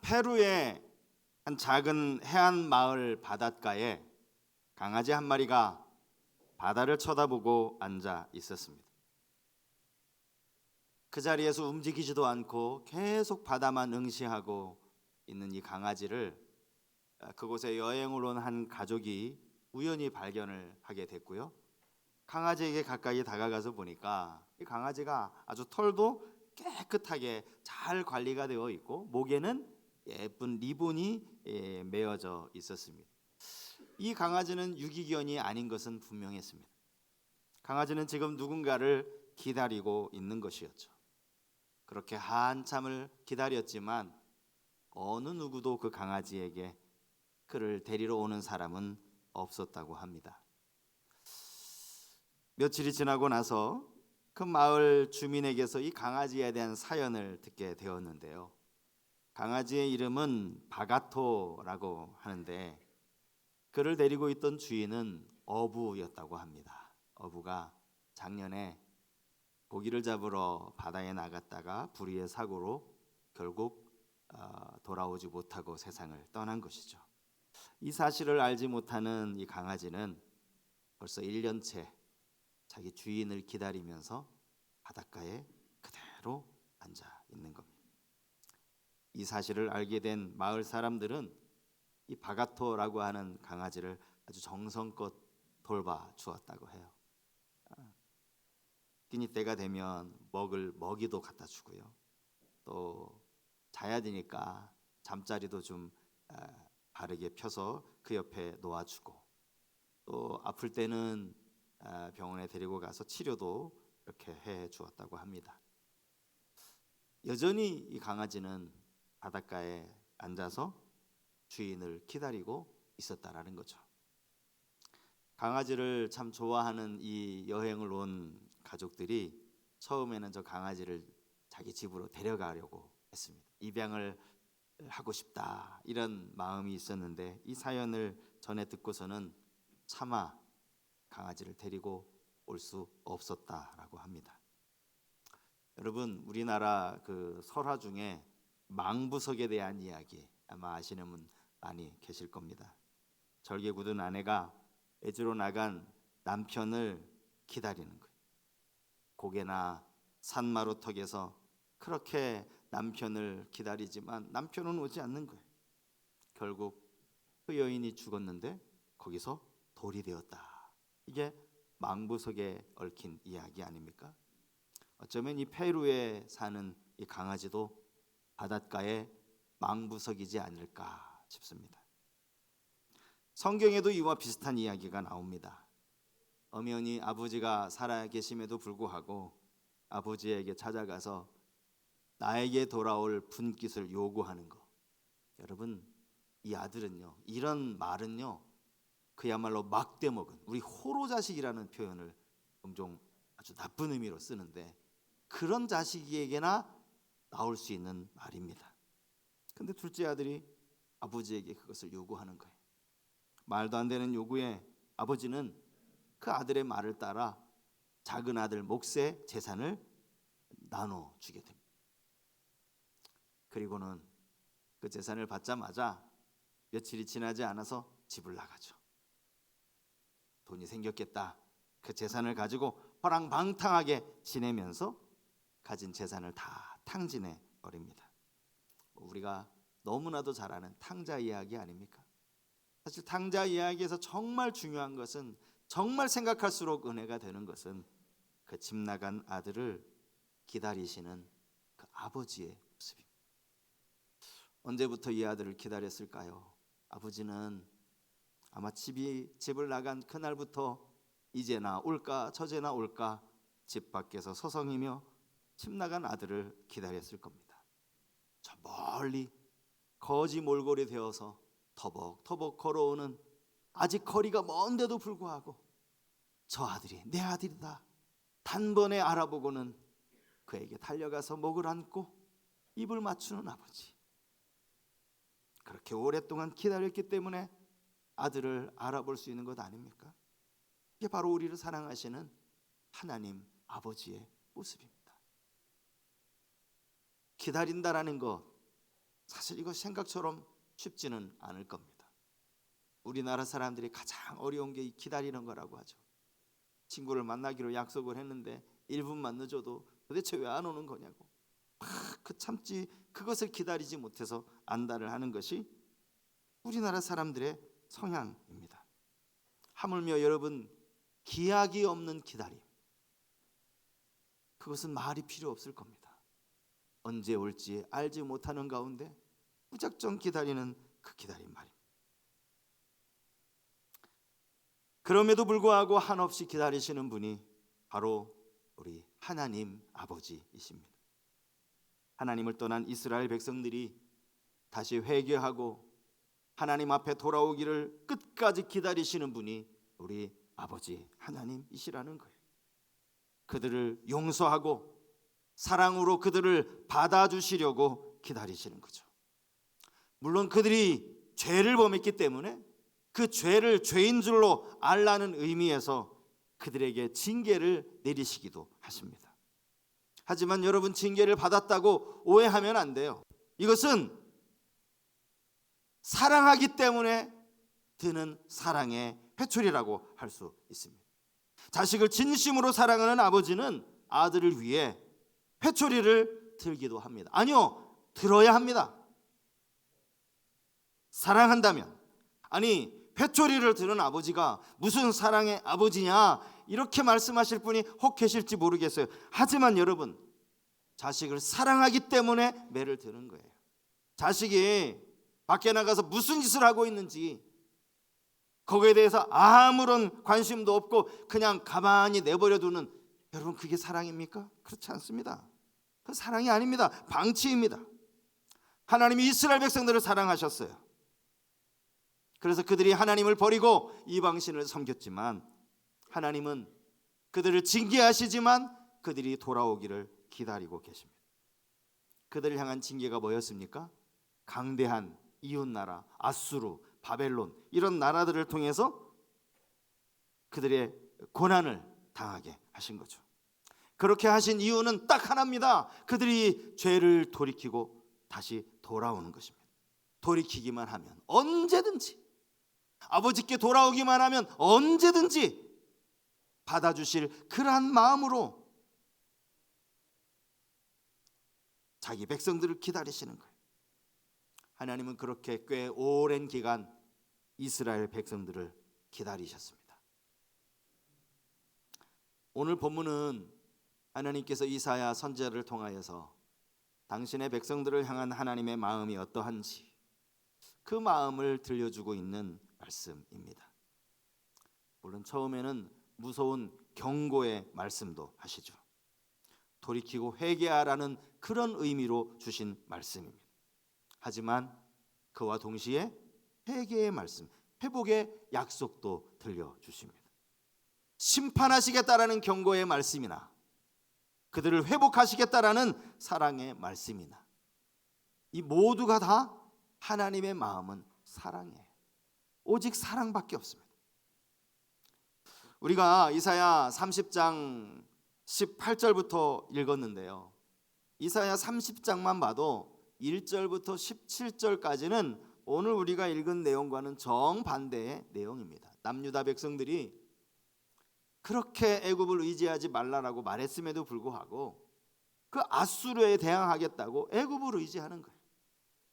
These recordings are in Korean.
페루의 한 작은 해안 마을 바닷가에 강아지 한 마리가 바다를 쳐다보고 앉아 있었습니다. 그 자리에서 움직이지도 않고 계속 바다만 응시하고 있는 이 강아지를 그곳에 여행을 온 한 가족이 우연히 발견을 하게 됐고요. 강아지에게 가까이 다가가서 보니까 이 강아지가 아주 털도 깨끗하게 잘 관리가 되어 있고 목에는 예쁜 리본이 매어져 있었습니다. 이 강아지는 유기견이 아닌 것은 분명했습니다. 강아지는 지금 누군가를 기다리고 있는 것이었죠. 그렇게 한참을 기다렸지만 어느 누구도 그 강아지에게 그를 데리러 오는 사람은 없었다고 합니다. 며칠이 지나고 나서 그 마을 주민에게서 이 강아지에 대한 사연을 듣게 되었는데요. 강아지의 이름은 바가토라고 하는데 그를 데리고 있던 주인은 어부였다고 합니다. 어부가 작년에 고기를 잡으러 바다에 나갔다가 불의의 사고로 결국 돌아오지 못하고 세상을 떠난 것이죠. 이 사실을 알지 못하는 이 강아지는 벌써 1년째 자기 주인을 기다리면서 바닷가에 그대로 앉아 있는 겁니다. 이 사실을 알게 된 마을 사람들은 이 바가토라고 하는 강아지를 아주 정성껏 돌봐 주었다고 해요. 끼니 때가 되면 먹을 먹이도 갖다 주고요. 또 자야 되니까 잠자리도 좀 바르게 펴서 그 옆에 놓아주고 또 아플 때는 병원에 데리고 가서 치료도 이렇게 해 주었다고 합니다. 여전히 이 강아지는 바닷가에 앉아서 주인을 기다리고 있었다라는 거죠. 강아지를 참 좋아하는 이 여행을 온 가족들이 처음에는 저 강아지를 자기 집으로 데려가려고 했습니다. 입양을 하고 싶다 이런 마음이 있었는데 이 사연을 전해 듣고서는 차마 강아지를 데리고 올 수 없었다라고 합니다. 여러분, 우리나라 그 설화 중에 망부석에 대한 이야기 아마 아시는 분 많이 계실 겁니다. 절개 굳은 아내가 애주로 나간 남편을 기다리는 거예요. 고개나 산마루턱에서 그렇게 남편을 기다리지만 남편은 오지 않는 거예요. 결국 그 여인이 죽었는데 거기서 돌이 되었다. 이게 망부석에 얽힌 이야기 아닙니까? 어쩌면 이 페루에 사는 이 강아지도 바닷가의 망부석이지 않을까 싶습니다. 성경에도 이와 비슷한 이야기가 나옵니다. 엄연히 아버지가 살아계심에도 불구하고 아버지에게 찾아가서 나에게 돌아올 분깃을 요구하는 것. 여러분, 이 아들은요, 이런 말은요, 그야말로 막대먹은 우리 호로자식이라는 표현을 종종 아주 나쁜 의미로 쓰는데 그런 자식에게나 나올 수 있는 말입니다. 근데 둘째 아들이 아버지에게 그것을 요구하는 거예요. 말도 안 되는 요구에 아버지는 그 아들의 말을 따라 작은 아들 몫의 재산을 나눠주게 됩니다. 그리고는 그 재산을 받자마자 며칠이 지나지 않아서 집을 나가죠. 돈이 생겼겠다. 그 재산을 가지고 호랑방탕하게 지내면서 가진 재산을 다 탕진해 버립니다. 우리가 너무나도 잘 아는 탕자 이야기 아닙니까? 사실 탕자 이야기에서 정말 중요한 것은 정말 생각할수록 은혜가 되는 것은 그 집 나간 아들을 기다리시는 그 아버지의 모습입니다. 언제부터 이 아들을 기다렸을까요? 아버지는 아마 집을 나간 그날부터 이제나 올까 저제나 올까 집 밖에서 서성이며 집 나간 아들을 기다렸을 겁니다. 저 멀리 거지 몰골이 되어서 터벅터벅 걸어오는 아직 거리가 먼데도 불구하고 저 아들이 내 아들이다 단번에 알아보고는 그에게 달려가서 목을 안고 입을 맞추는 아버지. 그렇게 오랫동안 기다렸기 때문에 아들을 알아볼 수 있는 것 아닙니까? 이게 바로 우리를 사랑하시는 하나님 아버지의 모습입니다. 기다린다라는 것 사실 이거 생각처럼 쉽지는 않을 겁니다. 우리나라 사람들이 가장 어려운 게 기다리는 거라고 하죠. 친구를 만나기로 약속을 했는데 1분만 늦어도 도대체 왜 안 오는 거냐고 그 참지 그것을 기다리지 못해서 안달을 하는 것이 우리나라 사람들의 성향입니다. 하물며 여러분, 기약이 없는 기다림, 그것은 말이 필요 없을 겁니다. 언제 올지 알지 못하는 가운데 무작정 기다리는 그 기다림 말입니다. 그럼에도 불구하고 한없이 기다리시는 분이 바로 우리 하나님 아버지이십니다. 하나님을 떠난 이스라엘 백성들이 다시 회개하고 하나님 앞에 돌아오기를 끝까지 기다리시는 분이 우리 아버지 하나님이시라는 거예요. 그들을 용서하고 사랑으로 그들을 받아주시려고 기다리시는 거죠. 물론 그들이 죄를 범했기 때문에 그 죄를 죄인 줄로 알라는 의미에서 그들에게 징계를 내리시기도 하십니다. 하지만 여러분, 징계를 받았다고 오해하면 안 돼요. 이것은 사랑하기 때문에 드는 사랑의 회초리라고 할 수 있습니다. 자식을 진심으로 사랑하는 아버지는 아들을 위해 회초리를 들기도 합니다. 아니요, 들어야 합니다. 사랑한다면. 아니, 회초리를 드는 아버지가 무슨 사랑의 아버지냐 이렇게 말씀하실 분이 혹 계실지 모르겠어요. 하지만 여러분, 자식을 사랑하기 때문에 매를 드는 거예요. 자식이 밖에 나가서 무슨 짓을 하고 있는지 거기에 대해서 아무런 관심도 없고 그냥 가만히 내버려 두는, 여러분, 그게 사랑입니까? 그렇지 않습니다. 그건 사랑이 아닙니다. 방치입니다. 하나님이 이스라엘 백성들을 사랑하셨어요. 그래서 그들이 하나님을 버리고 이방신을 섬겼지만 하나님은 그들을 징계하시지만 그들이 돌아오기를 기다리고 계십니다. 그들을 향한 징계가 뭐였습니까? 강대한 이웃나라 아수르, 바벨론 이런 나라들을 통해서 그들의 고난을 당하게 하신 거죠. 그렇게 하신 이유는 딱 하나입니다. 그들이 죄를 돌이키고 다시 돌아오는 것입니다. 돌이키기만 하면 언제든지, 아버지께 돌아오기만 하면 언제든지 받아주실 그러한 마음으로 자기 백성들을 기다리시는 거예요. 하나님은 그렇게 꽤 오랜 기간 이스라엘 백성들을 기다리셨습니다. 오늘 본문은 하나님께서 이사야 선지자를 통하여서 당신의 백성들을 향한 하나님의 마음이 어떠한지 그 마음을 들려주고 있는 말씀입니다. 물론 처음에는 무서운 경고의 말씀도 하시죠. 돌이키고 회개하라는 그런 의미로 주신 말씀입니다. 하지만 그와 동시에 회개의 말씀, 회복의 약속도 들려주십니다. 심판하시겠다라는 경고의 말씀이나 그들을 회복하시겠다라는 사랑의 말씀이나 이 모두가 다 하나님의 마음은 사랑이에요. 오직 사랑밖에 없습니다. 우리가 이사야 30장 18절부터 읽었는데요, 이사야 30장만 봐도 1절부터 17절까지는 오늘 우리가 읽은 내용과는 정반대의 내용입니다. 남유다 백성들이 그렇게 애굽을 의지하지 말라라고 말했음에도 불구하고 그 아수르에 대항하겠다고 애굽을 의지하는 거예요.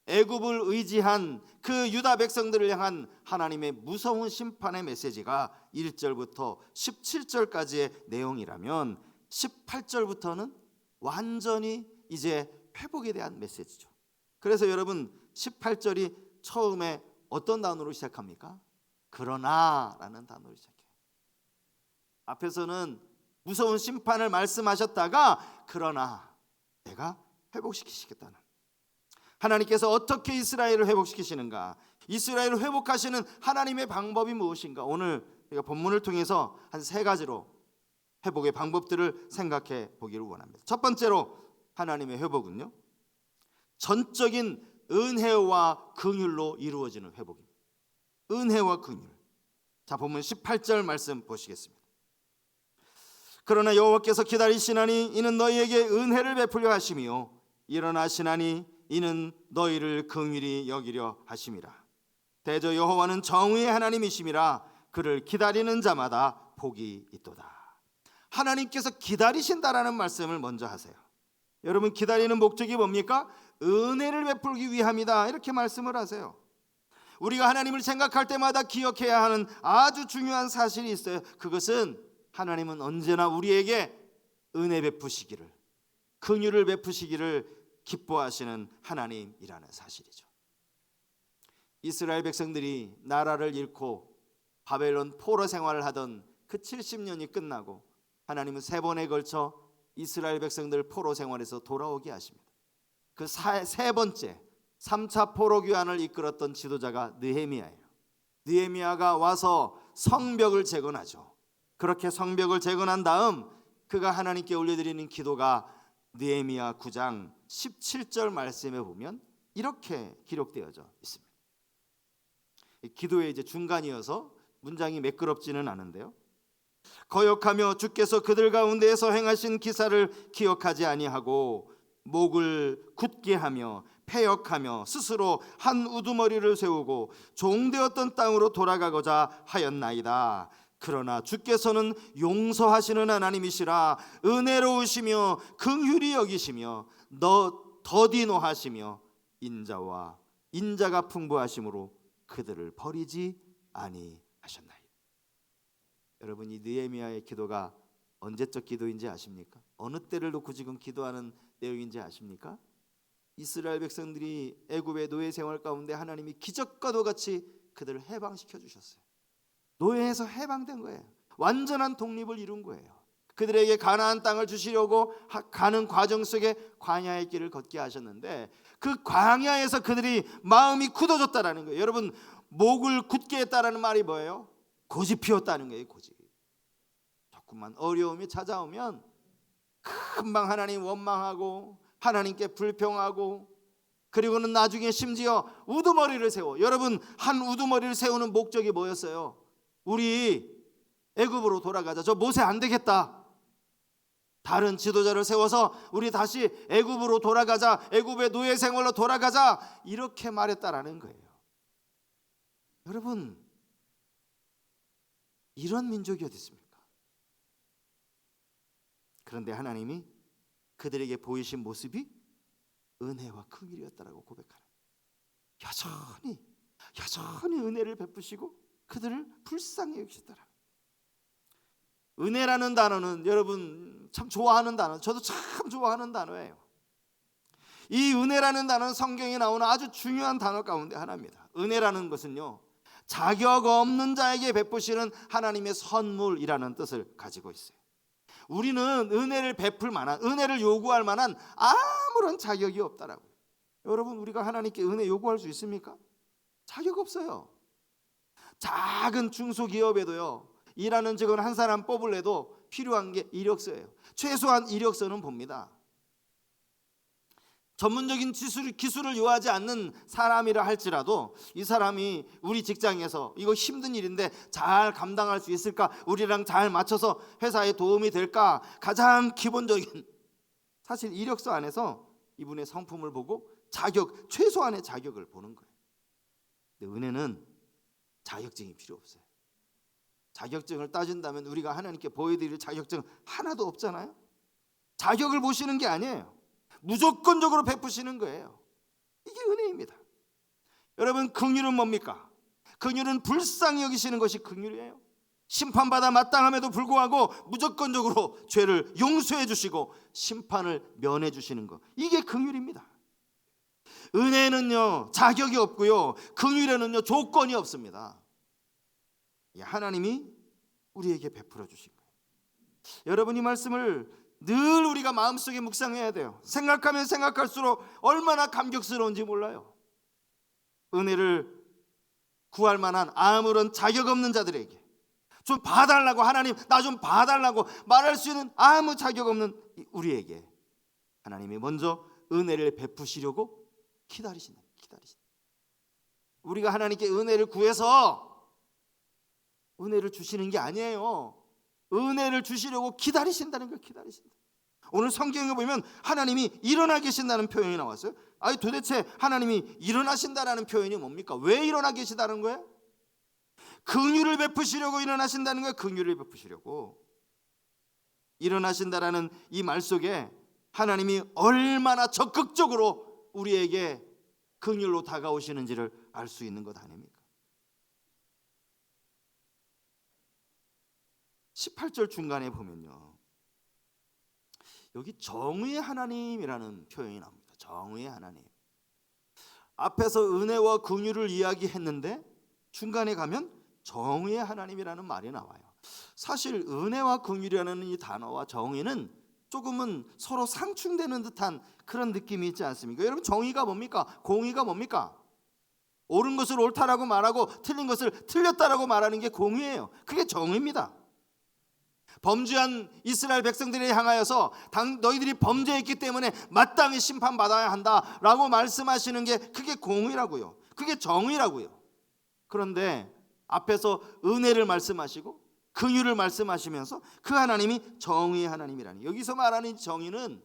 애굽을 의지한 그 유다 백성들을 향한 하나님의 무서운 심판의 메시지가 1절부터 17절까지의 내용이라면 18절부터는 완전히 이제 회복에 대한 메시지죠. 그래서 여러분, 18절이 처음에 어떤 단어로 시작합니까? 그러나라는 단어로 시작해요. 앞에서는 무서운 심판을 말씀하셨다가 그러나 내가 회복시키시겠다는, 하나님께서 어떻게 이스라엘을 회복시키시는가, 이스라엘을 회복하시는 하나님의 방법이 무엇인가, 오늘 우리가 본문을 통해서 한 3가지로 회복의 방법들을 생각해 보기를 원합니다. 첫 번째로 하나님의 회복은요, 전적인 은혜와 긍휼로 이루어지는 회복입니다. 은혜와 긍휼. 자, 본문 18절 말씀 보시겠습니다. 그러나 여호와께서 기다리시나니 이는 너희에게 은혜를 베풀려 하심이요 일어나시나니 이는 너희를 긍휼히 여기려 하심이라. 대저 여호와는 정의의 하나님이심이라. 그를 기다리는 자마다 복이 있도다. 하나님께서 기다리신다라는 말씀을 먼저 하세요. 여러분, 기다리는 목적이 뭡니까? 은혜를 베풀기 위함이다, 이렇게 말씀을 하세요. 우리가 하나님을 생각할 때마다 기억해야 하는 아주 중요한 사실이 있어요. 그것은 하나님은 언제나 우리에게 은혜 베푸시기를, 긍휼을 베푸시기를 기뻐하시는 하나님이라는 사실이죠. 이스라엘 백성들이 나라를 잃고 바벨론 포로 생활을 하던 그 70년이 끝나고 하나님은 3번에 걸쳐 이스라엘 백성들 포로 생활에서 돌아오게 하십니다. 그 세 번째 3차 포로 귀환을 이끌었던 지도자가 느헤미야예요. 느헤미야가 와서 성벽을 재건하죠. 그렇게 성벽을 재건한 다음 그가 하나님께 올려드리는 기도가 느헤미야 9장 17절 말씀에 보면 이렇게 기록되어져 있습니다. 기도의 이제 중간이어서 문장이 매끄럽지는 않은데요. 거역하며 주께서 그들 가운데에서 행하신 기사를 기억하지 아니하고 목을 굳게 하며 패역하며 스스로 한 우두머리를 세우고 종되었던 땅으로 돌아가고자 하였나이다. 그러나 주께서는 용서하시는 하나님이시라. 은혜로우시며 긍휼히 여기시며 더디노하시며 인자가 풍부하심으로 그들을 버리지 아니하셨나이다. 여러분, 이 느헤미야의 기도가 언제적 기도인지 아십니까? 어느 때를 놓고 지금 기도하는 내용인지 아십니까? 이스라엘 백성들이 애굽의 노예 생활 가운데 하나님이 기적과도 같이 그들을 해방시켜 주셨어요. 노예에서 해방된 거예요. 완전한 독립을 이룬 거예요. 그들에게 가나안 땅을 주시려고 가는 과정 속에 광야의 길을 걷게 하셨는데 그 광야에서 그들이 마음이 굳어졌다라는 거예요. 여러분, 목을 굳게 했다라는 말이 뭐예요? 고집 피웠다는 거예요. 고집. 조금만 어려움이 찾아오면 금방 하나님 원망하고 하나님께 불평하고, 그리고는 나중에 심지어 우두머리를 세워. 여러분, 한 우두머리를 세우는 목적이 뭐였어요? 우리 애굽으로 돌아가자. 저 모세 안 되겠다. 다른 지도자를 세워서 우리 다시 애굽으로 돌아가자. 애굽의 노예 생활로 돌아가자. 이렇게 말했다라는 거예요. 여러분, 이런 민족이 어디 있습니까? 그런데 하나님이 그들에게 보이신 모습이 은혜와 긍휼이었다라고 고백하는, 여전히 은혜를 베푸시고 그들을 불쌍히 여기셨더라. 은혜라는 단어는 여러분 참 좋아하는 단어, 저도 참 좋아하는 단어예요. 이 은혜라는 단어는 성경에 나오는 아주 중요한 단어 가운데 하나입니다. 은혜라는 것은요, 자격 없는 자에게 베푸시는 하나님의 선물이라는 뜻을 가지고 있어요. 우리는 은혜를 베풀 만한, 은혜를 요구할 만한 아무런 자격이 없다라고요. 여러분, 우리가 하나님께 은혜 요구할 수 있습니까? 자격 없어요. 작은 중소기업에도요, 일하는 직원 한 사람 뽑으려도 필요한 게 이력서예요. 최소한 이력서는 봅니다. 전문적인 기술을 요하지 않는 사람이라 할지라도 이 사람이 우리 직장에서 이거 힘든 일인데 잘 감당할 수 있을까? 우리랑 잘 맞춰서 회사에 도움이 될까? 가장 기본적인, 사실 이력서 안에서 이분의 성품을 보고 최소한의 자격을 보는 거예요. 근데 은혜는 자격증이 필요 없어요. 자격증을 따진다면 우리가 하나님께 보여드릴 자격증 하나도 없잖아요. 자격을 보시는 게 아니에요. 무조건적으로 베푸시는 거예요. 이게 은혜입니다. 여러분, 긍휼은 뭡니까? 긍휼은 불쌍히 여기시는 것이 긍휼이에요. 심판받아 마땅함에도 불구하고 무조건적으로 죄를 용서해 주시고 심판을 면해 주시는 것, 이게 긍휼입니다. 은혜는요, 자격이 없고요, 긍휼에는요, 조건이 없습니다. 하나님이 우리에게 베풀어 주신 거예요. 여러분, 이 말씀을 늘 우리가 마음속에 묵상해야 돼요. 생각하면 생각할수록 얼마나 감격스러운지 몰라요. 은혜를 구할 만한 아무런 자격 없는 자들에게 좀 봐달라고, 하나님 나 좀 봐달라고 말할 수 있는 아무 자격 없는 우리에게 하나님이 먼저 은혜를 베푸시려고 기다리신다. 우리가 하나님께 은혜를 구해서 은혜를 주시는 게 아니에요. 은혜를 주시려고 기다리신다는 걸 기다리신다. 오늘 성경에 보면 하나님이 일어나 계신다는 표현이 나왔어요. 아니 도대체 하나님이 일어나신다라는 표현이 뭡니까? 왜 일어나 계시다는 거예요? 긍휼을 베푸시려고 일어나신다는 거예요. 긍휼을 베푸시려고 일어나신다라는 이 말 속에 하나님이 얼마나 적극적으로 우리에게 긍휼로 다가오시는지를 알 수 있는 것 아닙니까? 18절 중간에 보면요, 여기 정의의 하나님이라는 표현이 나옵니다. 정의의 하나님. 앞에서 은혜와 긍휼을 이야기했는데 중간에 가면 정의의 하나님이라는 말이 나와요. 사실 은혜와 긍휼이라는 이 단어와 정의는 조금은 서로 상충되는 듯한 그런 느낌이 있지 않습니까? 여러분, 정의가 뭡니까? 공의가 뭡니까? 옳은 것을 옳다라고 말하고 틀린 것을 틀렸다라고 말하는 게 공의예요. 그게 정의입니다. 범죄한 이스라엘 백성들에 향하여서 너희들이 범죄했기 때문에 마땅히 심판받아야 한다라고 말씀하시는 게 그게 공의라고요. 그게 정의라고요. 그런데 앞에서 은혜를 말씀하시고 긍휼을 말씀하시면서 그 하나님이 정의의 하나님이라니, 여기서 말하는 정의는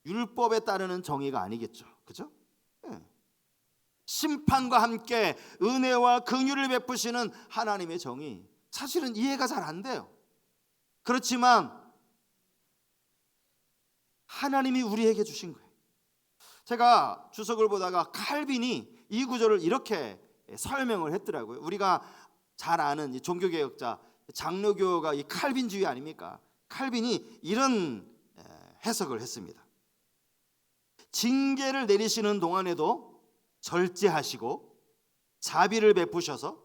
율법에 따르는 정의가 아니겠죠. 그죠? 네. 심판과 함께 은혜와 긍휼을 베푸시는 하나님의 정의, 사실은 이해가 잘 안 돼요. 그렇지만 하나님이 우리에게 주신 거예요. 제가 주석을 보다가 칼빈이 이 구절을 이렇게 설명을 했더라고요. 우리가 잘 아는 이 종교개혁자 장로교가 이 칼빈주의 아닙니까? 칼빈이 이런 해석을 했습니다. 징계를 내리시는 동안에도 절제하시고 자비를 베푸셔서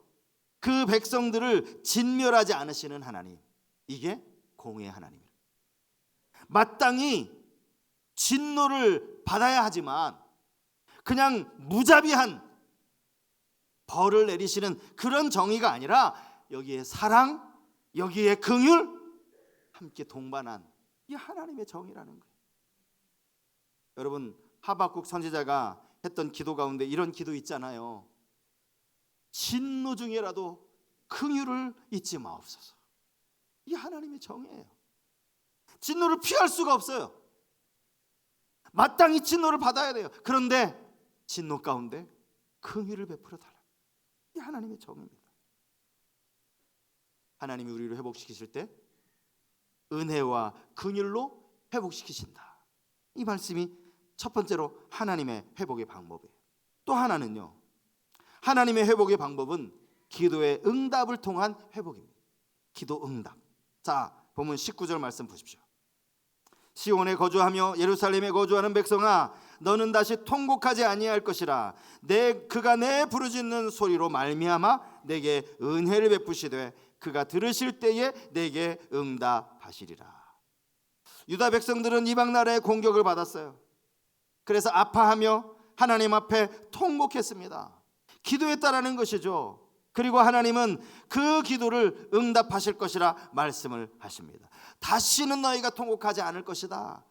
그 백성들을 진멸하지 않으시는 하나님, 이게 공의의 하나님이에요. 마땅히 진노를 받아야 하지만 그냥 무자비한 벌을 내리시는 그런 정의가 아니라 여기에 사랑, 여기에 긍휼 함께 동반한 이 하나님의 정의라는 거예요. 여러분, 하박국 선지자가 했던 기도 가운데 이런 기도 있잖아요. 진노 중에라도 긍휼을 잊지 마옵소서. 이 하나님의 정의예요. 진노를 피할 수가 없어요. 마땅히 진노를 받아야 돼요. 그런데 진노 가운데 긍휼을 베풀어 달라. 이 하나님의 정의입니다. 하나님이 우리를 회복시키실 때 은혜와 긍휼로 회복시키신다. 이 말씀이 첫 번째로 하나님의 회복의 방법이에요. 또 하나는요, 하나님의 회복의 방법은 기도의 응답을 통한 회복입니다. 기도 응답. 자, 보면 19절 말씀 보십시오. 시온에 거주하며 예루살렘에 거주하는 백성아, 너는 다시 통곡하지 아니할 것이라. 그가 내 부르짖는 소리로 말미암아 내게 은혜를 베푸시되 그가 들으실 때에 내게 응답하시리라. 유다 백성들은 이방 나라의 공격을 받았어요. 그래서 아파하며 하나님 앞에 통곡했습니다. 기도했다라는 것이죠. 그리고 하나님은 그 기도를 응답하실 것이라 말씀을 하십니다. 다시는 너희가 통곡하지 않을 것이다.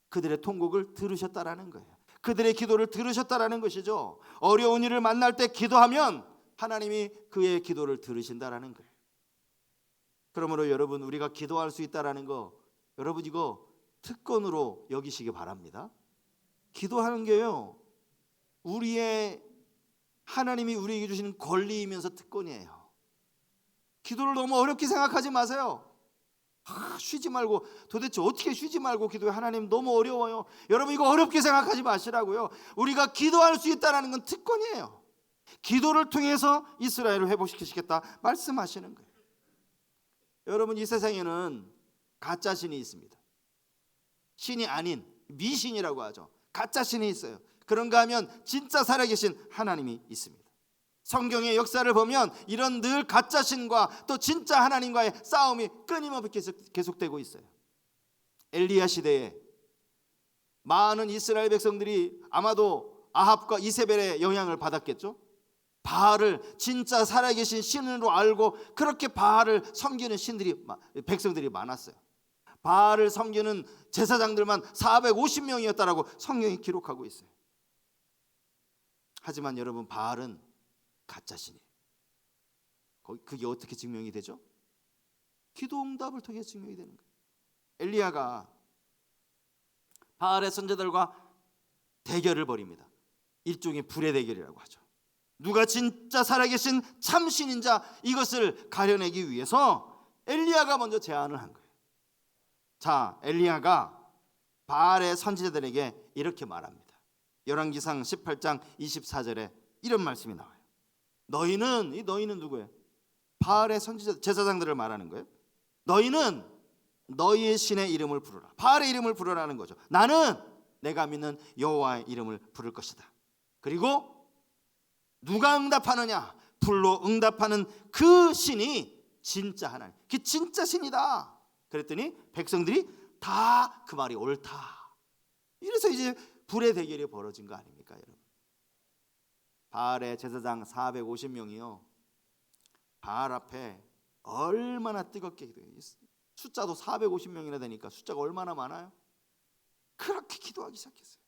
그들의 통곡을 들으셨다라는 거예요. 그들의 기도를 들으셨다라는 것이죠. 어려운 일을 만날 때 기도하면 하나님이 그의 기도를 들으신다라는 거예요. 그러므로 여러분, 우리가 기도할 수 있다라는 거, 여러분 이거 특권으로 여기시기 바랍니다. 기도하는 게요, 우리의 하나님이 우리에게 주시는 권리이면서 특권이에요. 기도를 너무 어렵게 생각하지 마세요. 쉬지 말고, 도대체 어떻게 쉬지 말고 기도해? 하나님 너무 어려워요. 여러분 이거 어렵게 생각하지 마시라고요. 우리가 기도할 수 있다는 건 특권이에요. 기도를 통해서 이스라엘을 회복시키시겠다 말씀하시는 거예요. 여러분, 이 세상에는 가짜 신이 있습니다. 신이 아닌 미신이라고 하죠. 가짜 신이 있어요. 그런가 하면 진짜 살아계신 하나님이 있습니다. 성경의 역사를 보면 이런 늘 가짜 신과 또 진짜 하나님과의 싸움이 끊임없이 계속되고 있어요. 엘리야 시대에 많은 이스라엘 백성들이 아마도 아합과 이세벨의 영향을 받았겠죠. 바알을 진짜 살아계신 신으로 알고 그렇게 바알을 섬기는 백성들이 많았어요. 바알을 섬기는 제사장들만 450명이었다라고 성경이 기록하고 있어요. 하지만 여러분, 바알은 가짜 신이에요. 그게 어떻게 증명이 되죠? 기도 응답을 통해 증명이 되는 거예요. 엘리야가 바알의 선제들과 대결을 벌입니다. 일종의 불의 대결이라고 하죠. 누가 진짜 살아계신 참신인자, 이것을 가려내기 위해서 엘리야가 먼저 제안을 한 거예요. 자, 엘리야가 바알의 선지자들에게 이렇게 말합니다. 열왕기상 18장 24절에 이런 말씀이 나와요. 너희는, 이 너희는 누구예요? 바알의 선지자 제사장들을 말하는 거예요. 너희는 너희의 신의 이름을 부르라. 바알의 이름을 부르라는 거죠. 나는 내가 믿는 여호와의 이름을 부를 것이다. 그리고 누가 응답하느냐? 불로 응답하는 그 신이 진짜 하나님, 그 진짜 신이다. 그랬더니 백성들이 다 그 말이 옳다. 이래서 이제 불의 대결이 벌어진 거 아닙니까, 여러분? 바알의 제사장 450명이요, 바알 앞에 얼마나 뜨겁게 기도해요. 숫자도 450명이나 되니까 숫자가 얼마나 많아요? 그렇게 기도하기 시작했어요.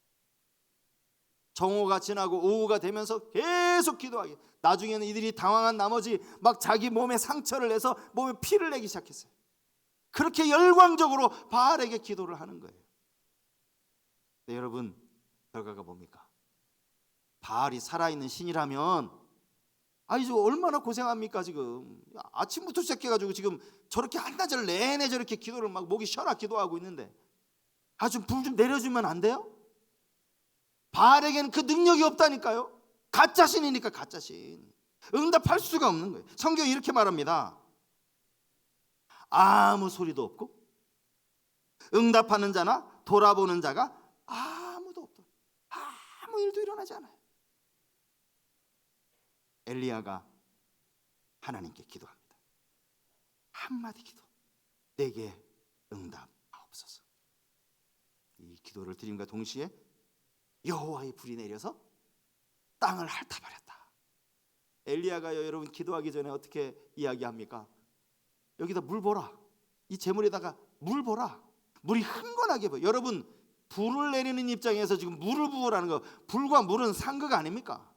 정오가 지나고 오후가 되면서 계속 기도하기. 나중에는 이들이 당황한 나머지 막 자기 몸에 상처를 내서 몸에 피를 내기 시작했어요. 그렇게 열광적으로 바알에게 기도를 하는 거예요. 네, 여러분, 결과가 뭡니까? 바알이 살아있는 신이라면 이제 얼마나 고생합니까? 지금 아침부터 시작해가지고 지금 저렇게 한나절 내내 저렇게 기도를 막 목이 쉬어라 기도하고 있는데 좀 불 좀 내려주면 안 돼요? 바알에게는 그 능력이 없다니까요. 가짜신이니까, 가짜신. 응답할 수가 없는 거예요. 성경이 이렇게 말합니다. 아무 소리도 없고 응답하는 자나 돌아보는 자가 아무도 없다. 아무 일도 일어나지 않아요. 엘리야가 하나님께 기도합니다. 한마디 기도, 내게 응답하옵소서. 이 기도를 드림과 동시에 여호와의 불이 내려서 땅을 핥아버렸다. 엘리야가요, 여러분, 기도하기 전에 어떻게 이야기합니까? 여기다 물 보라. 이 재물에다가 물 보라. 물이 흥건하게 보여. 여러분, 불을 내리는 입장에서 지금 물을 부으라는 거, 불과 물은 상극 아닙니까?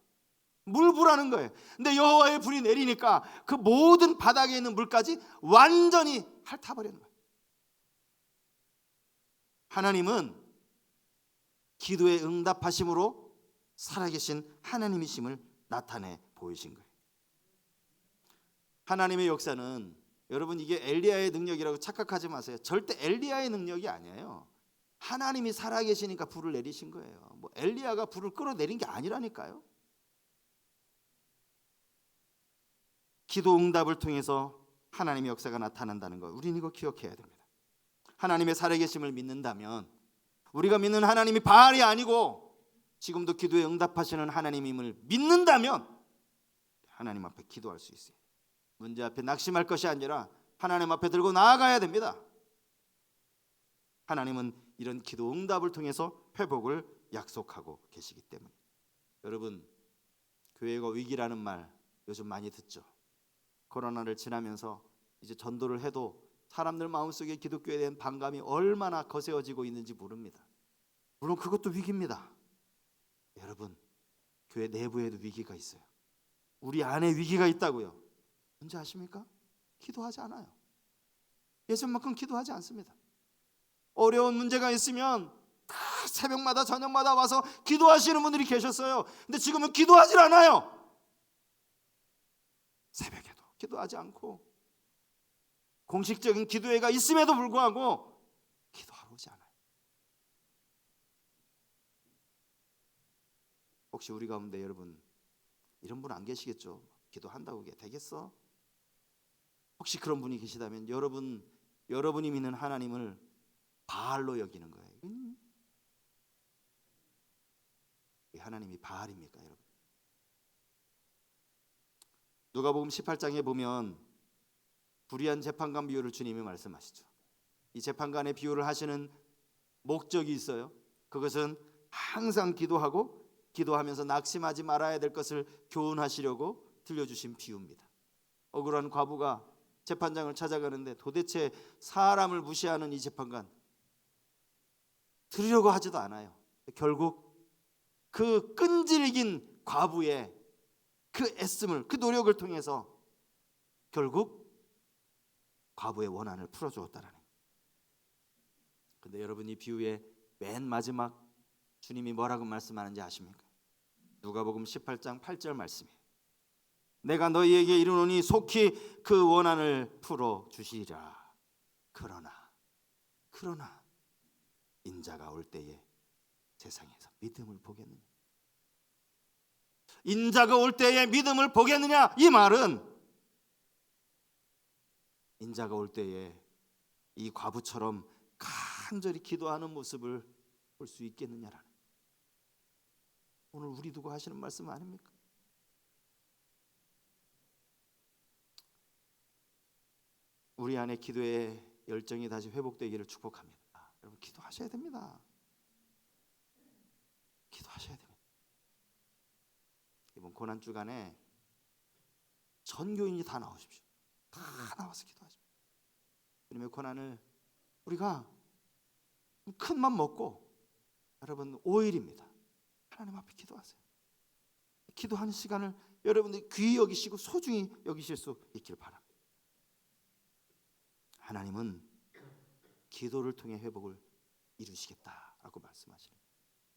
물 부라는 거예요. 근데 여호와의 불이 내리니까 그 모든 바닥에 있는 물까지 완전히 핥아버리는 거예요. 하나님은 기도에 응답하심으로 살아계신 하나님이심을 나타내 보이신 거예요. 하나님의 역사는, 여러분, 이게 엘리야의 능력이라고 착각하지 마세요. 절대 엘리야의 능력이 아니에요. 하나님이 살아계시니까 불을 내리신 거예요. 뭐 엘리야가 불을 끌어내린 게 아니라니까요. 기도 응답을 통해서 하나님의 역사가 나타난다는 거, 우리는 이거 기억해야 됩니다. 하나님의 살아계심을 믿는다면, 우리가 믿는 하나님이 바알이 아니고 지금도 기도에 응답하시는 하나님임을 믿는다면 하나님 앞에 기도할 수 있어요. 문제 앞에 낙심할 것이 아니라 하나님 앞에 들고 나아가야 됩니다. 하나님은 이런 기도 응답을 통해서 회복을 약속하고 계시기 때문에. 여러분, 교회가 위기라는 말 요즘 많이 듣죠. 코로나를 지나면서 이제 전도를 해도 사람들 마음속에 기독교에 대한 반감이 얼마나 거세어지고 있는지 모릅니다. 물론 그것도 위기입니다. 여러분, 교회 내부에도 위기가 있어요. 우리 안에 위기가 있다고요. 뭔지 아십니까? 기도하지 않아요. 예전만큼 기도하지 않습니다. 어려운 문제가 있으면 다 새벽마다 저녁마다 와서 기도하시는 분들이 계셨어요. 근데 지금은 기도하지 않아요. 새벽에도 기도하지 않고 공식적인 기도회가 있음에도 불구하고 기도하러 오지 않아요. 혹시 우리 가운데 여러분 이런 분 안 계시겠죠? 기도한다고 되겠어? 혹시 그런 분이 계시다면 여러분이 믿는 하나님을 바알로 여기는 거예요. 하나님이 바알입니까, 여러분? 누가복음 18장에 보면 불의한 재판관 비유를 주님이 말씀하시죠. 이 재판관의 비유를 하시는 목적이 있어요. 그것은 항상 기도하면서 낙심하지 말아야 될 것을 교훈하시려고 들려주신 비유입니다. 억울한 과부가 재판장을 찾아가는데 도대체 사람을 무시하는 이 재판관 들으려고 하지도 않아요. 결국 그 끈질긴 과부의 그 애씀을, 그 노력을 통해서 결국 과부의 원한을 풀어주었다라는. 근데 여러분, 이 비유의 맨 마지막 주님이 뭐라고 말씀하는지 아십니까? 누가복음 18장 8절 말씀이에요. 내가 너희에게 이르노니 속히 그 원한을 풀어 주시리라. 그러나 인자가 올 때에 세상에서 믿음을 보겠느냐? 인자가 올 때에 믿음을 보겠느냐? 이 말은 인자가 올 때에 이 과부처럼 간절히 기도하는 모습을 볼 수 있겠느냐라는, 오늘 우리 두고 하시는 말씀 아닙니까? 우리 안에 기도의 열정이 다시 회복되기를 축복합니다. 여러분 기도하셔야 됩니다. 기도하셔야 됩니다. 이번 고난 주간에 전교인이 다 나오십시오. 다 나와서 기도하십시오. 주님의 고난을 우리가 큰 맘 먹고, 여러분 5일입니다. 하나님 앞에 기도하세요. 기도하는 시간을 여러분들이 귀히 여기시고 소중히 여기실 수 있길 바랍니다. 하나님은 기도를 통해 회복을 이루시겠다라고 말씀하십니다.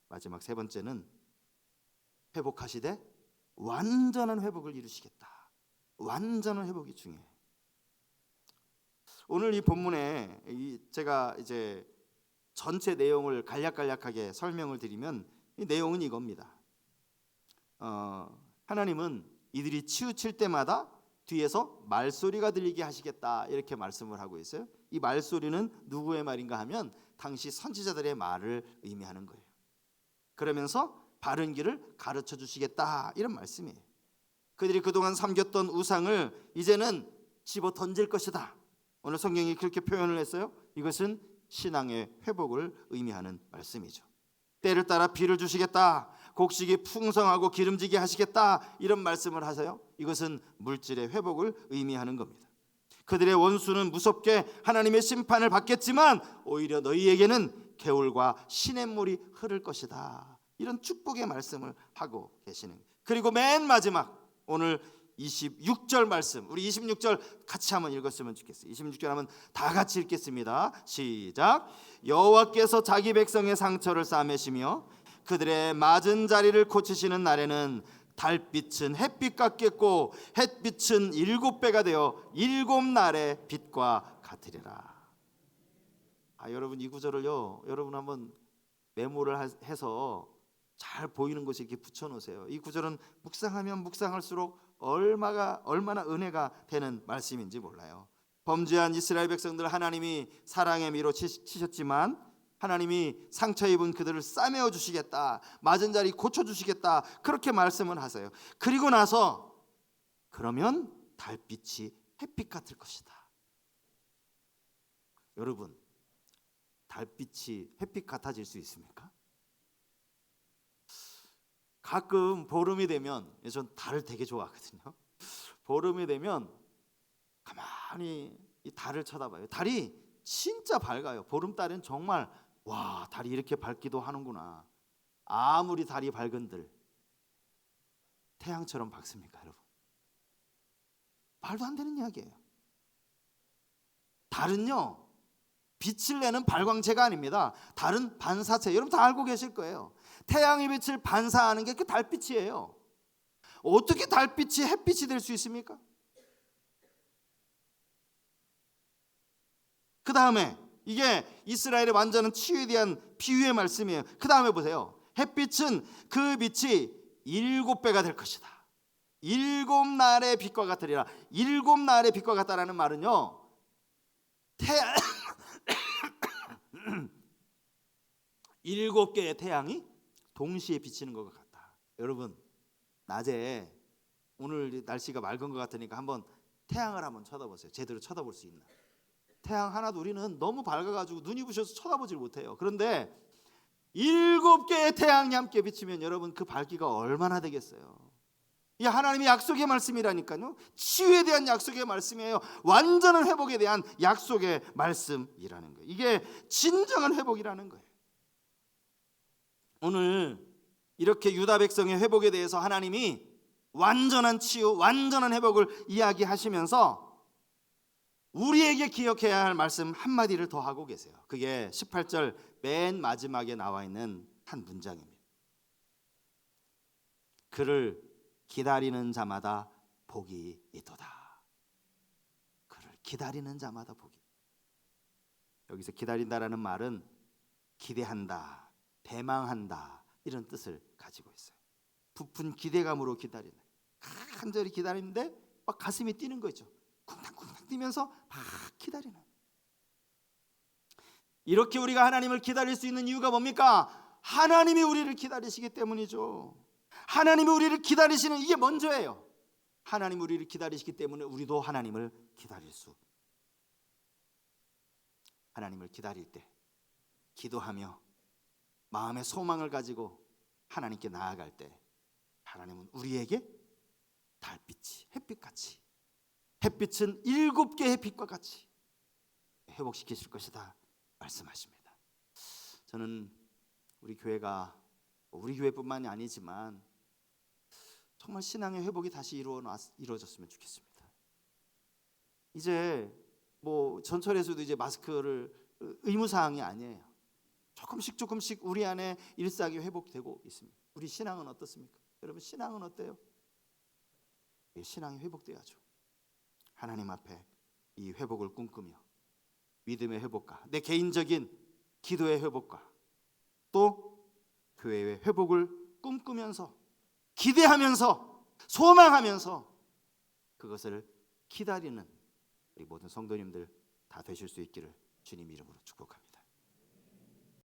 마지막 세 번째는 회복하시되 완전한 회복을 이루시겠다. 완전한 회복이 중요해요. 오늘 이 본문에 제가 이제 전체 내용을 간략하게 설명을 드리면 이 내용은 이겁니다. 하나님은 이들이 치우칠 때마다 뒤에서 말소리가 들리게 하시겠다, 이렇게 말씀을 하고 있어요. 이 말소리는 누구의 말인가 하면 당시 선지자들의 말을 의미하는 거예요. 그러면서 바른 길을 가르쳐 주시겠다, 이런 말씀이에요. 그들이 그동안 섬겼던 우상을 이제는 집어 던질 것이다. 오늘 성경이 그렇게 표현을 했어요. 이것은 신앙의 회복을 의미하는 말씀이죠. 때를 따라 비를 주시겠다, 곡식이 풍성하고 기름지게 하시겠다, 이런 말씀을 하세요. 이것은 물질의 회복을 의미하는 겁니다. 그들의 원수는 무섭게 하나님의 심판을 받겠지만 오히려 너희에게는 개울과 시냇물이 흐를 것이다, 이런 축복의 말씀을 하고 계시는 거예요. 그리고 맨 마지막 오늘 26절 말씀, 우리 26절 같이 한번 읽었으면 좋겠어요. 26절 하면 다 같이 읽겠습니다. 시작. 여호와께서 자기 백성의 상처를 싸매시며 그들의 맞은 자리를 고치시는 날에는 달빛은 햇빛 같겠고 햇빛은 7배가 되어 7날의 빛과 같으리라. 여러분 이 구절을요, 여러분 한번 메모를 해서 잘 보이는 곳에 이렇게 붙여놓으세요. 이 구절은 묵상하면 묵상할수록 얼마나 은혜가 되는 말씀인지 몰라요. 범죄한 이스라엘 백성들 하나님이 사랑의 미로 치셨지만 하나님이 상처 입은 그들을 싸매어 주시겠다, 맞은 자리 고쳐주시겠다, 그렇게 말씀을 하세요. 그리고 나서 그러면 달빛이 햇빛 같을 것이다. 여러분 달빛이 햇빛 같아질 수 있습니까? 가끔 보름이 되면, 전 달을 되게 좋아하거든요. 보름이 되면 가만히 이 달을 쳐다봐요. 달이 진짜 밝아요. 보름달은 정말 와, 달이 이렇게 밝기도 하는구나. 아무리 달이 밝은들 태양처럼 밝습니까, 여러분? 말도 안 되는 이야기예요. 달은요 빛을 내는 발광체가 아닙니다. 달은 반사체, 여러분 다 알고 계실 거예요. 태양의 빛을 반사하는 게 그 달빛이에요. 어떻게 달빛이 햇빛이 될 수 있습니까? 그 다음에 이게 이스라엘의 완전한 치유에 대한 비유의 말씀이에요. 그 다음에 보세요. 햇빛은 그 빛이 7배가 될 것이다. 7날의 빛과 같으리라. 7날의 빛과 같다라는 말은요, 태양 7개의 태양이 동시에 비치는 것 같다. 여러분 낮에, 오늘 날씨가 맑은 것 같으니까 한번 태양을 한번 쳐다보세요. 제대로 쳐다볼 수 있나. 태양 하나도 우리는 너무 밝아가지고 눈이 부셔서 쳐다보질 못해요. 그런데 7개의 태양이 함께 비치면 여러분 그 밝기가 얼마나 되겠어요. 이 하나님의 약속의 말씀이라니까요. 치유에 대한 약속의 말씀이에요. 완전한 회복에 대한 약속의 말씀이라는 거예요. 이게 진정한 회복이라는 거예요. 오늘 이렇게 유다 백성의 회복에 대해서 하나님이 완전한 치유, 완전한 회복을 이야기하시면서 우리에게 기억해야 할 말씀 한마디를 더 하고 계세요. 그게 18절 맨 마지막에 나와 있는 한 문장입니다. 그를 기다리는 자마다 복이 있도다. 그를 기다리는 자마다 복이. 여기서 기다린다라는 말은 기대한다, 대망한다 이런 뜻을 가지고 있어요. 부푼 기대감으로 기다리는, 간절히 기다리는데 막 가슴이 뛰는 거죠. 쿵탕쿵탕 뛰면서 막 기다리는. 이렇게 우리가 하나님을 기다릴 수 있는 이유가 뭡니까? 하나님이 우리를 기다리시기 때문이죠. 하나님이 우리를 기다리시는 이게 먼저예요. 하나님이 우리를 기다리시기 때문에 우리도 하나님을 기다릴 수. 하나님을 기다릴 때 기도하며 마음의 소망을 가지고 하나님께 나아갈 때 하나님은 우리에게 달빛이 햇빛같이, 햇빛은 7개의 햇빛과 같이 회복시키실 것이다 말씀하십니다. 저는 우리 교회가 우리 교회뿐만이 아니지만 정말 신앙의 회복이 다시 이루어졌으면 좋겠습니다. 이제 뭐 전철에서도 이제 마스크를 의무사항이 아니에요. 조금씩 우리 안에 일상이 회복되고 있습니다. 우리 신앙은 어떻습니까? 여러분 신앙은 어때요? 신앙이 회복돼야죠. 하나님 앞에 이 회복을 꿈꾸며 믿음의 회복과 내 개인적인 기도의 회복과 또 교회의 회복을 꿈꾸면서 기대하면서 소망하면서 그것을 기다리는 우리 모든 성도님들 다 되실 수 있기를 주님 이름으로 축복합니다.